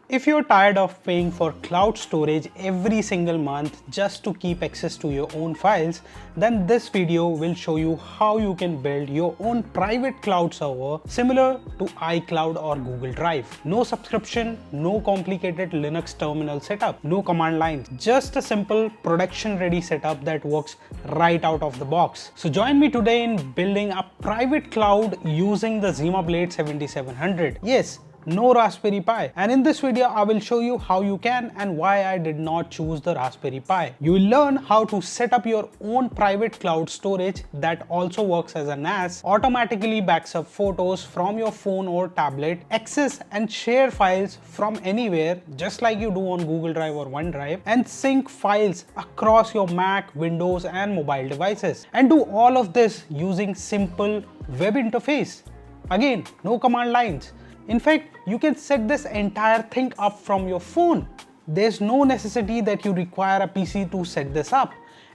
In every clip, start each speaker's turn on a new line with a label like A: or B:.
A: If you're tired of paying for cloud storage every single month just to keep access to your own files, then this video will show you how you can build your own private cloud server similar to iCloud or Google Drive. No subscription, no complicated Linux terminal setup, no command lines, just a simple production-ready setup that works right out of the box. So join me today in building a private cloud using the ZimaBlade 7700. Yes, no Raspberry Pi. And in this video, I will show you how you can and why I did not choose the Raspberry Pi. You will learn how to set up your own private cloud storage that also works as a NAS, automatically backs up photos from your phone or tablet, access and share files from anywhere, just like you do on Google Drive or OneDrive, and sync files across your Mac, Windows, and mobile devices. And do all of this using simple web interface. Again, no command lines. In fact, you can set this entire thing up from your phone. There's no necessity that you require a PC to set this up.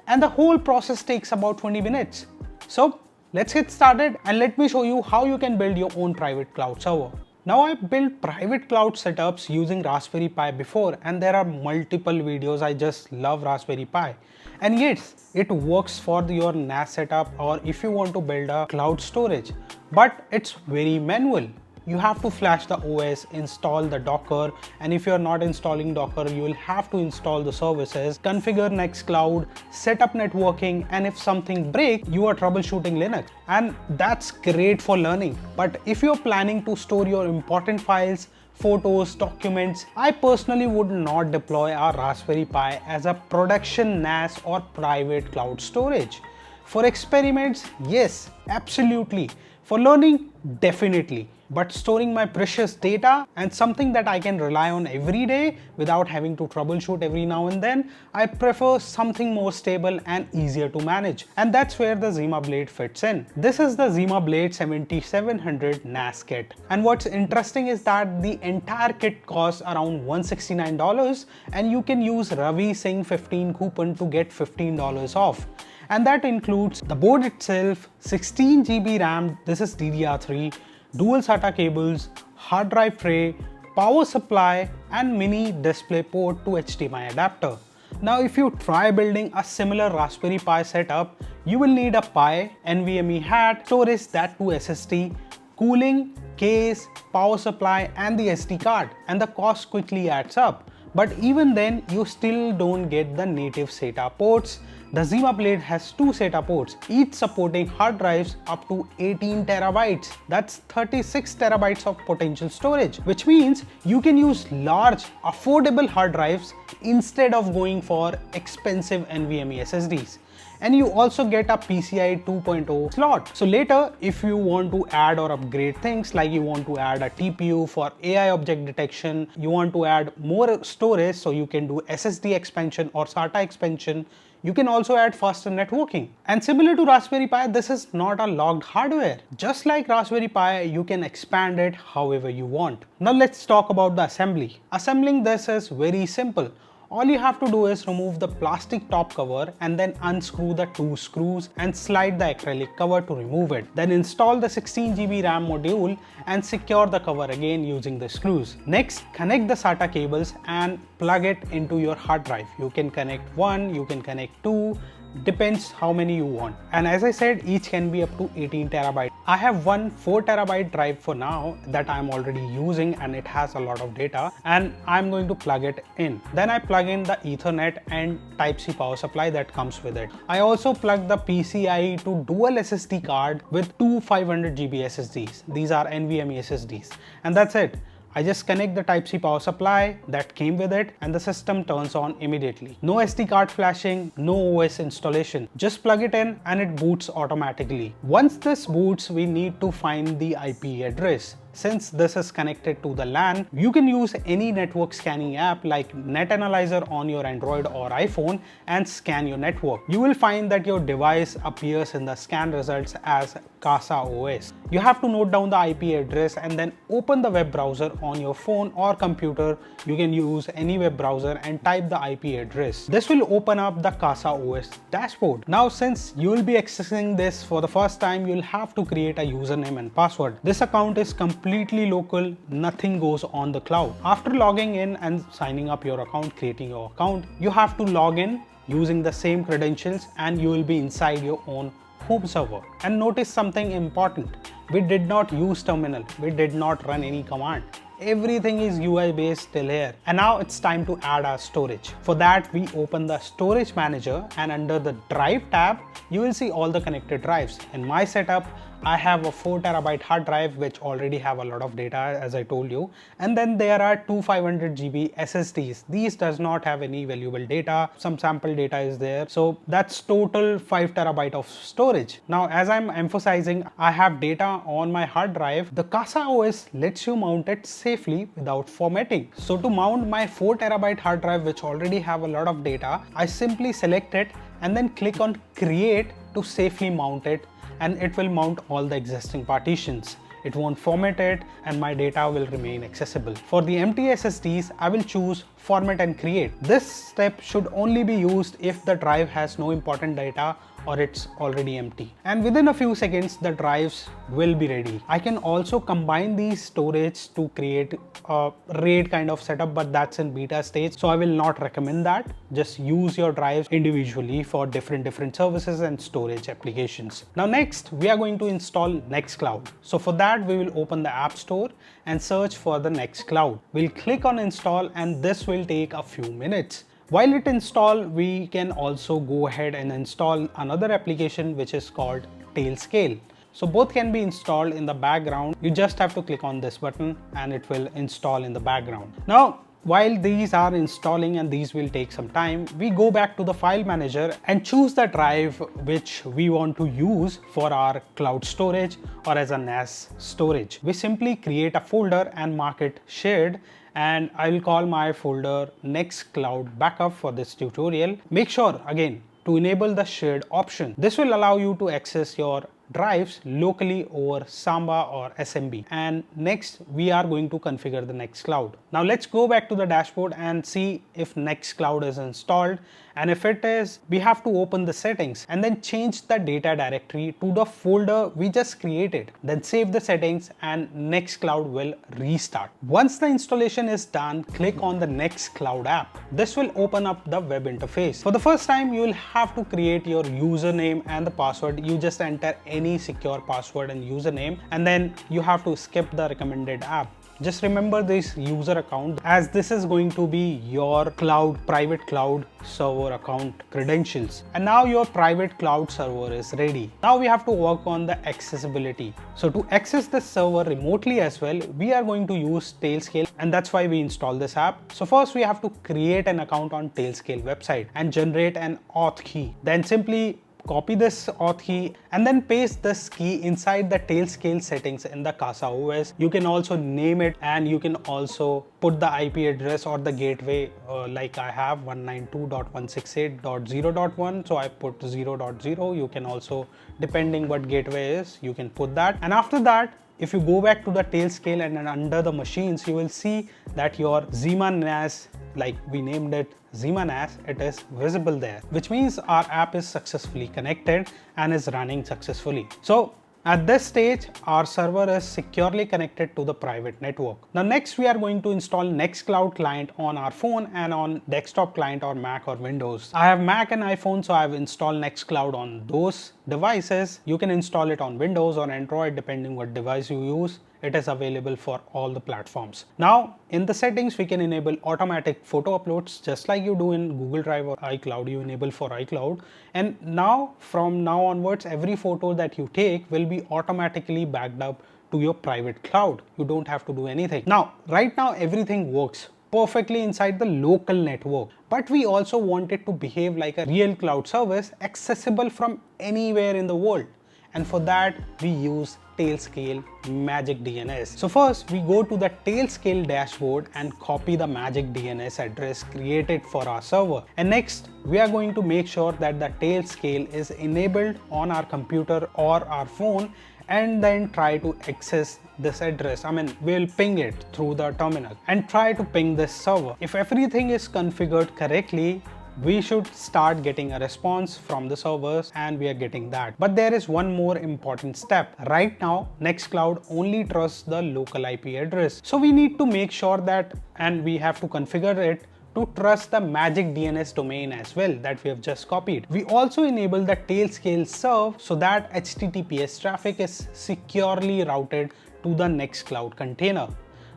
A: And the whole process takes about 20 minutes. So let's get started and let me show you how you can build your own private cloud server. Now, I've built private cloud setups using Raspberry Pi before, and there are multiple videos. I just love Raspberry Pi. And yes, it works for your NAS setup or if you want to build a cloud storage, but it's very manual. You have to flash the OS, install the Docker, and if you're not installing Docker, you will have to install the services, configure Nextcloud, set up networking, and if something breaks, you are troubleshooting Linux. And that's great for learning. But if you're planning to store your important files, photos, documents, I personally would not deploy a Raspberry Pi as a production NAS or private cloud storage. For experiments, yes, absolutely. For learning, definitely. But storing my precious data and something that I can rely on every day without having to troubleshoot every now and then, I prefer something more stable and easier to manage. And that's where the ZimaBlade fits in. This is the ZimaBlade 7700 NAS kit. And what's interesting is that the entire kit costs around $169 and you can use Ravi Singh 15 coupon to get $15 off. And that includes the board itself, 16 GB RAM, this is DDR3, dual SATA cables, hard drive tray, power supply, and mini display port to HDMI adapter. Now, if you try building a similar Raspberry Pi setup, you will need a Pi, NVMe hat, storage, that to SSD, cooling, case, power supply, and the SD card, and the cost quickly adds up. But even then, you still don't get the native SATA ports. The ZimaBlade has two SATA ports, each supporting hard drives up to 18 terabytes. That's 36 terabytes of potential storage, which means you can use large, affordable hard drives instead of going for expensive NVMe SSDs. And you also get a PCI 2.0 slot. So later, if you want to add or upgrade things, like you want to add a TPU for AI object detection, you want to add more storage so you can do SSD expansion or SATA expansion, you can also add faster networking. And similar to Raspberry Pi, this is not a locked hardware. Just like Raspberry Pi, you can expand it however you want. Now let's talk about the assembly. Assembling this is very simple. All you have to do is remove the plastic top cover and then unscrew the two screws and slide the acrylic cover to remove it. Then install the 16 GB RAM module and secure the cover again using the screws. Next, connect the SATA cables and plug it into your hard drive. You can connect one, you can connect two, depends how many you want. And as I said, each can be up to 18 terabytes. I have one 4 terabyte drive for now that I'm already using and it has a lot of data and I'm going to plug it in. Then I plug in the Ethernet and Type-C power supply that comes with it. I also plug the PCIe to dual SSD card with two 500 GB SSDs. These are NVMe SSDs. And that's it. I just connect the Type-C power supply that came with it and the system turns on immediately. No SD card flashing, no OS installation. Just plug it in and it boots automatically. Once this boots, we need to find the IP address. Since this is connected to the LAN, you can use any network scanning app like Net Analyzer on your Android or iPhone and scan your network. You will find that your device appears in the scan results as CasaOS. You have to note down the IP address and then open the web browser on your phone or computer. You can use any web browser and type the IP address. This will open up the CasaOS dashboard. Now, since you will be accessing this for the first time, you'll have to create a username and password. This account is completely completely local, nothing goes on the cloud. After logging in and signing up your account, creating your account, you have to log in using the same credentials and you will be inside your own home server. And notice something important. We did not use terminal. We did not run any command. Everything is UI based till here. And now it's time to add our storage. For that, we open the storage manager and under the drive tab, you will see all the connected drives. In my setup, I have a 4 TB hard drive which already have a lot of data, as I told you, and then there are two 500 GB SSDs. These does not have any valuable data. Some sample data is there, so that's total 5 TB of storage. Now, as I'm emphasizing, I have data on my hard drive. The CasaOS lets you mount it safely without formatting. So to mount my 4 TB hard drive which already have a lot of data, I simply select it and then click on create to safely mount it, and it will mount all the existing partitions. It won't format it and my data will remain accessible. For the empty SSDs, I will choose format and create. This step should only be used if the drive has no important data or it's already empty. And within a few seconds, the drives will be ready. I can also combine these storage to create a RAID kind of setup, but that's in beta stage, so I will not recommend that. Just use your drives individually for different services and storage applications. Now next, we are going to install Nextcloud. So for that, we will open the App Store and search for the Nextcloud. We'll click on install and this will take a few minutes. While it installs, we can also go ahead and install another application which is called Tailscale. So both can be installed in the background. You just have to click on this button and it will install in the background. Now, while these are installing and these will take some time, we go back to the file manager and choose the drive which we want to use for our cloud storage or as a NAS storage. We simply create a folder and mark it shared, and I will call my folder Nextcloud Backup for this tutorial. Make sure again to enable the shared option. This will allow you to access your drives locally over Samba or SMB. And next, we are going to configure the Nextcloud. Now let's go back to the dashboard and see if Nextcloud is installed. And if it is, we have to open the settings and then change the data directory to the folder we just created. Then save the settings and Nextcloud will restart. Once the installation is done, click on the Nextcloud app. This will open up the web interface. For the first time, you will have to create your username and the password. You just enter any secure password and username, and then you have to skip the recommended app. Just remember this user account, as this is going to be your private cloud server account credentials. And now your private cloud server is ready. Now we have to work on the accessibility. So to access the server remotely as well, we are going to use Tailscale, and that's why we install this app. So first we have to create an account on Tailscale website and generate an auth key. Then simply copy this auth key and then paste this key inside the Tailscale settings in the CasaOS. You can also name it and you can also put the IP address or the gateway like I have 192.168.0.1. So I put 0.0. You can also, depending what gateway is, you can put that. And after that, if you go back to the Tailscale and then under the machines, you will see that your ZimaNAS, like we named it ZimaNAS, it is visible there, which means our app is successfully connected and is running successfully. So at this stage, our server is securely connected to the private network. Now next, we are going to install Nextcloud client on our phone and on desktop client or Mac or Windows. I have Mac and iPhone, so I have installed Nextcloud on those devices. You can install it on Windows or Android depending what device you use. It is available for all the platforms. Now in the settings, we can enable automatic photo uploads just like you do in Google Drive or iCloud. You enable for iCloud, and now from now onwards, every photo that you take will be automatically backed up to your private cloud. You don't have to do anything. Now right now everything works perfectly inside the local network, but we also want it to behave like a real cloud service accessible from anywhere in the world. And for that, we use Tailscale MagicDNS. So first, we go to the Tailscale dashboard and copy the MagicDNS address created for our server. And next, we are going to make sure that the Tailscale is enabled on our computer or our phone, and then try to access this address. We'll ping it through the terminal and try to ping this server. If everything is configured correctly, we should start getting a response from the servers, and we are getting that. But there is one more important step. Right now, Nextcloud only trusts the local IP address. So we need to make sure that, and we have to configure it to trust the MagicDNS domain as well that we have just copied. We also enable the Tailscale serve so that HTTPS traffic is securely routed to the Nextcloud container.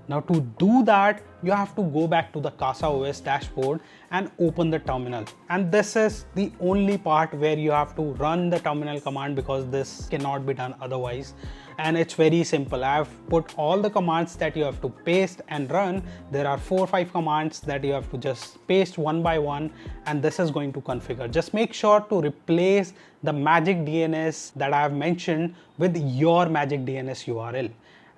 A: Now to do that, you have to go back to the CasaOS dashboard and open the terminal. And this is the only part where you have to run the terminal command, because this cannot be done otherwise. And it's very simple. I have put all the commands that you have to paste and run. There are 4 or 5 commands that you have to just paste one by one, and this is going to configure. Just make sure to replace the MagicDNS that I have mentioned with your MagicDNS URL,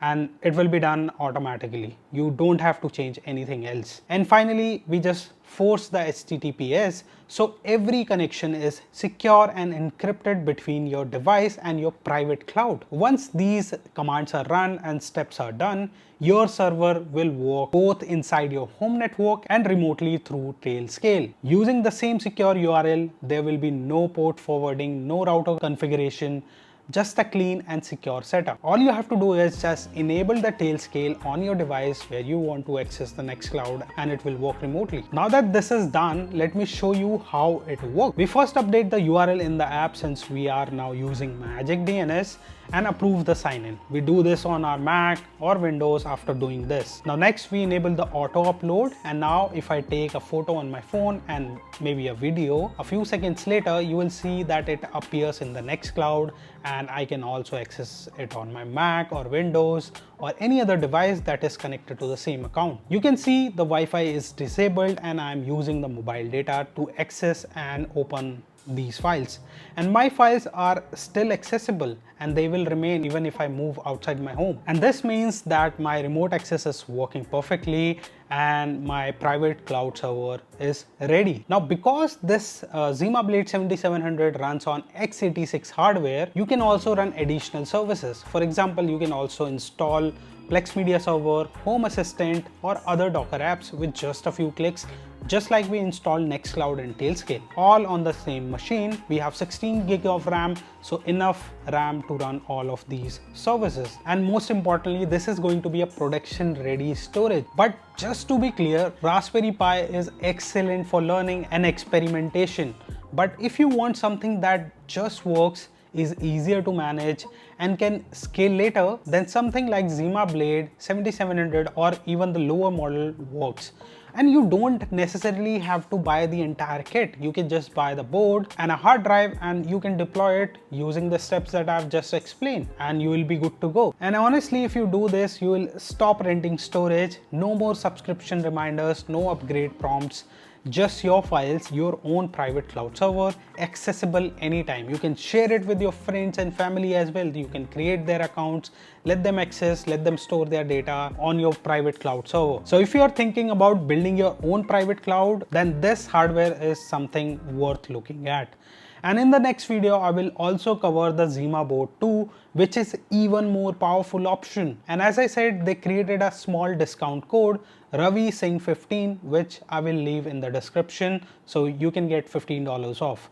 A: and it will be done automatically. You don't have to change anything else. And finally, we just force the HTTPS so every connection is secure and encrypted between your device and your private cloud. Once these commands are run and steps are done, your server will work both inside your home network and remotely through Tailscale. Using the same secure URL, there will be no port forwarding, no router configuration, just a clean and secure setup. All you have to do is just enable the Tailscale on your device where you want to access the Nextcloud, and it will work remotely. Now that this is done, let me show you how it works. We first update the URL in the app, since we are now using MagicDNS, and approve the sign-in. We do this on our Mac or Windows after doing this. Now next, we enable the auto upload, and now if I take a photo on my phone and maybe a video, a few seconds later you will see that it appears in the Nextcloud, and I can also access it on my Mac or Windows or any other device that is connected to the same account. You can see the Wi-Fi is disabled, and I'm using the mobile data to access and open these files, and my files are still accessible, and they will remain even if I move outside my home. And this means that my remote access is working perfectly and my private cloud server is ready. Now because this ZimaBlade 7700 runs on x86 hardware, you can also run additional services. For example, you can also install Plex Media Server, Home Assistant, or other Docker apps with just a few clicks, just like we installed Nextcloud and Tailscale, all on the same machine. We have 16 GB of RAM, so enough RAM to run all of these services. And most importantly, this is going to be a production ready storage. But just to be clear, Raspberry Pi is excellent for learning and experimentation. But if you want something that just works, is easier to manage, and can scale later, then something like ZimaBlade 7700 or even the lower model works. And you don't necessarily have to buy the entire kit. You can just buy the board and a hard drive, and you can deploy it using the steps that I've just explained, and you will be good to go. And honestly, if you do this, you will stop renting storage. No more subscription reminders, no upgrade prompts. Just your files, your own private cloud server, accessible anytime. You can share it with your friends and family as well. You can create their accounts, let them access, let them store their data on your private cloud server. So if you are thinking about building your own private cloud, then this hardware is something worth looking at. And in the next video, I will also cover the ZimaBoard 2, which is even more powerful option. And as I said, they created a small discount code, Ravi Singh 15, which I will leave in the description, so you can get $15 off.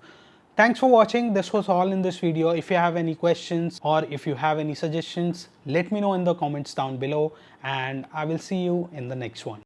A: Thanks for watching. This was all in this video. If you have any questions or if you have any suggestions, let me know in the comments down below, and I will see you in the next one.